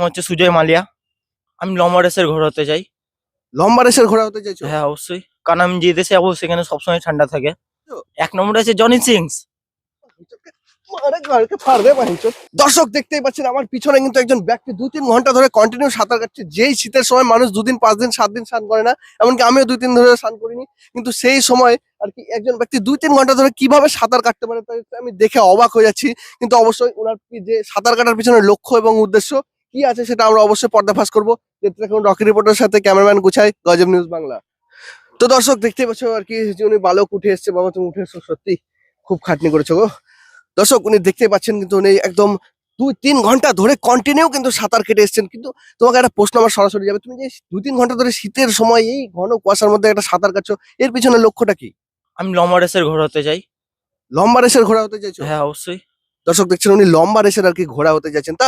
নাম হচ্ছে সুজয় মালিয়া। আমি লম্বা রেসের ঘোড়া হতে চাই। লম্বা রেসের ঘোড়া হতে চাইছো? হ্যাঁ, অবশ্যই। কারণ আমি যে দেশে যাবো সেখানে সবসময় ঠান্ডা থাকে। ১ নম্বরে আছে জনি সিংস। দর্শক দেখতেই পাচ্ছেন আমার পিছনে কিন্তু একজন ব্যক্তি ২-৩ ঘন্টা ধরে কন্টিনিউ সাঁতার কাটছে। যেই শীতের সময় মানুষ ২ দিন ৫ দিন ৭ দিন স্নান করে না, এমনকি আমিও ২ দিন ধরে স্নান করিনি, কিন্তু সেই সময় আর কি একজন ব্যক্তি ২-৩ ঘন্টা ধরে কিভাবে সাঁতার কাটতে পারে তাকে আমি দেখে অবাক হয়ে যাচ্ছি। কিন্তু অবশ্যই ওনার যে সাঁতার কাটার পিছনে লক্ষ্য এবং উদ্দেশ্য কি আছে সেটা আমরা অবশ্যই পর্দাফাশ করবো। দেখতে থাকুন রকি রিপোর্টের সাথে ক্যামেরাম্যান গুছাই, গজব নিউজ বাংলা। তো দর্শক দেখতেই পাচ্ছ আর কি যে উনি বালক উঠে এসছে। বাবা তুমি উঠে এসছো, সত্যি খুব খাটনি করেছো গো। দর্শক উনি দেখতে পাচ্ছেন কিন্তু উনি একদম ২-৩ ঘন্টা ধরে কন্টিনিউ কিন্তু সাঁতার কেটে এসেছেন। কিন্তু তোমাকে একটা প্রশ্ন আমার সরাসরি যাবে, তুমি যে ২-৩ ঘন্টা ধরে শীতের সময় এই ঘন কুয়াশার মধ্যে একটা সাঁতার কাটছো, এর পিছনে লক্ষ্যটা কি? আমি লম্বা রেসের ঘোড়া হতে চাই। লম্বা রেসের ঘোড়া হতে চাইছো? হ্যাঁ, অবশ্যই। দর্শক দেখছেন উনি লম্বা রেসের আর কি ঘোড়া হতে যাচ্ছেন। তা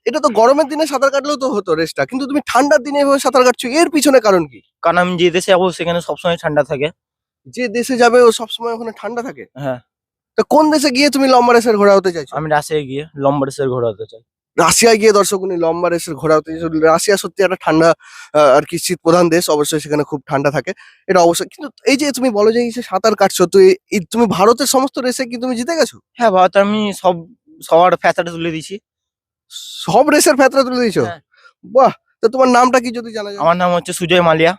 এটা তো গরমের দিনে সাঁতার কাটলেও তো হতো রেসটা, কিন্তু তুমি ঠান্ডার দিনে এভাবে সাঁতার কাটছো, এর পিছনে কারণ কি? কারণ আমি যে দেশে যাবো সেখানে সবসময় ঠান্ডা থাকে। যে দেশে যাবে ও সবসময় ওখানে ঠান্ডা থাকে। হ্যাঁ, তা কোন দেশে গিয়ে তুমি লম্বা রেসের ঘোড়া হতে চাইছো? আমি রাশিয়ায় গিয়ে লম্বা রেসের ঘোড়া হতে চাই। রাশিয়ায় গিয়ে দর্শক উনি লম্বা রেসের ঘোড়া হতে চাইছে। রাশিয়া সত্যি একটা ঠান্ডা আর কি শীত প্রধান দেশ, অবশ্যই সেখানে খুব ঠান্ডা থাকে, এটা অবশ্যই। কিন্তু এই যে তুমি বলো যে এই যে সাঁতার কাটছো, তো এই তুমি ভারতের সমস্ত রেসে কি তুমি জিতে গেছো? হ্যাঁ, ভারত আমি সবার ফ্যাসাটা তুলে দিয়েছি। সব রেসের ফেতরা তুলে দিয়েছো? হ্যাঁ। বাহ! তো তোমার নামটা কি যদি জানা যায়? আমার নাম হচ্ছে সুজয় মালিয়া।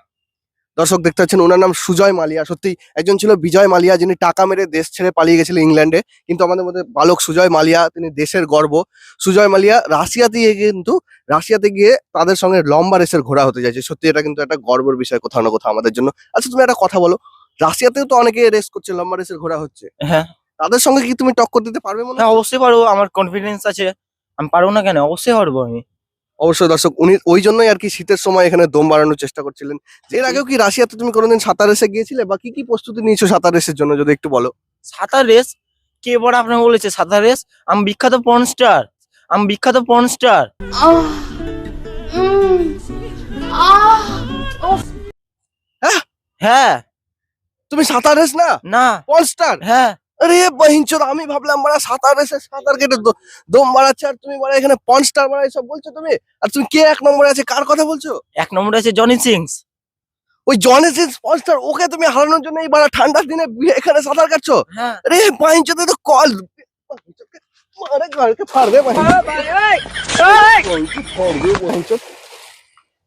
দর্শক দেখতে পাচ্ছেন ওনার নাম সুজয় মালিয়া। সত্যি একজন ছিল বিজয় মালিয়া, যিনি টাকা মেরে দেশ ছেড়ে পালিয়ে গেছিলেন ইংল্যান্ডে। কিন্তু আমাদের মধ্যে বালক সুজয় মালিয়া, তিনি দেশের গর্ব। সুজয় মালিয়া রাশিয়াতে গিয়ে তাদের সঙ্গে লম্বা রেসের ঘোড়া হতে যাচ্ছে। সত্যি এটা কিন্তু একটা গর্বের বিষয় কোথাও না কোথাও আমাদের জন্য। আচ্ছা তুমি একটা কথা বলো, রাশিয়াতেও তো অনেকে রেস করছে, লম্বা রেসের ঘোড়া হচ্ছে, হ্যাঁ, তাদের সঙ্গে কি তুমি টক্কর দিতে পারবে মনে হ্যাঁ, হয়? অবশ্যই পারবো। আমার কনফিডেন্স আছে। আমি পারবো না কেন? অবশ্যই পারবো আমি। অবশ্যই দর্শক উনি ওই জন্যই আর কি শীতের সময় এখানে দম বাড়ানোর চেষ্টা করছিলেন। এর আগেও কি রাশিয়াতে তুমি কোনোদিন সাঁতার রেসে গিয়েছিলে, বা কি কি প্রস্তুতি নিয়েছো সাঁতার রেসের জন্য যদি একটু বলো? সাঁতার রেস? কে বড় আপনাকে বলেছে সাঁতার রেস? আমি বিখ্যাত পর্ন স্টার। আমি বিখ্যাত পর্ন স্টার। হ্যাঁ, হ্যাঁ। তুমি সাঁতার রেস না, না। পলস্টার? হ্যাঁ। আরে বাহিনচোদ, আমি ভাবলাম মারা সাঁতার রেসে সাঁতার কেটে দম বাড়াচ্ছে, আর তুমি মারা এখানে পনস্টার মারা এসব বলছো তুমি। আর তুমি কে ১ নম্বরে আছে, কার কথা বলছো? ১ নম্বরে আছে জনি সিংস। ওই জনেসিস পনস্টার, ওকে তুমি হারানোর জন্য এই বাড়া ঠান্ডার দিনে এখানে সাঁতার কাটছো? হ্যাঁ। আরে বাহিনচোদ, তো কল মারে ঘরকে ফাড়বে বাহিনচোদ।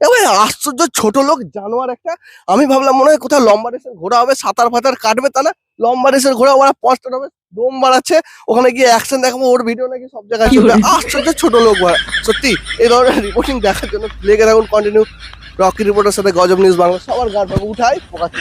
এবার আশ্চর্য ছোট লোক জানোয়ার একটা। আমি ভাবলাম মনে হয় কোথাও লম্বা রেসের ঘোড়া হবে, সাঁতার ফাতার কাটবে, তা না, লম্বা রেসের ঘোড়া ওরা পস্টার হবে, দম বাড়াচ্ছে, ওখানে গিয়ে অ্যাকশন দেখাবো, ওর ভিডিও নাকি সব জায়গায় চলবে। আশ্চর্য ছোট লোক ভাই। সত্যি এই ধরনের রিপোর্টিং দেখার জন্য লেগে থাকুন কন্টিনিউ রকি রিপোর্টের সাথে গজব নিউজ বাংলা। সবার গান উঠাই ফোকাস।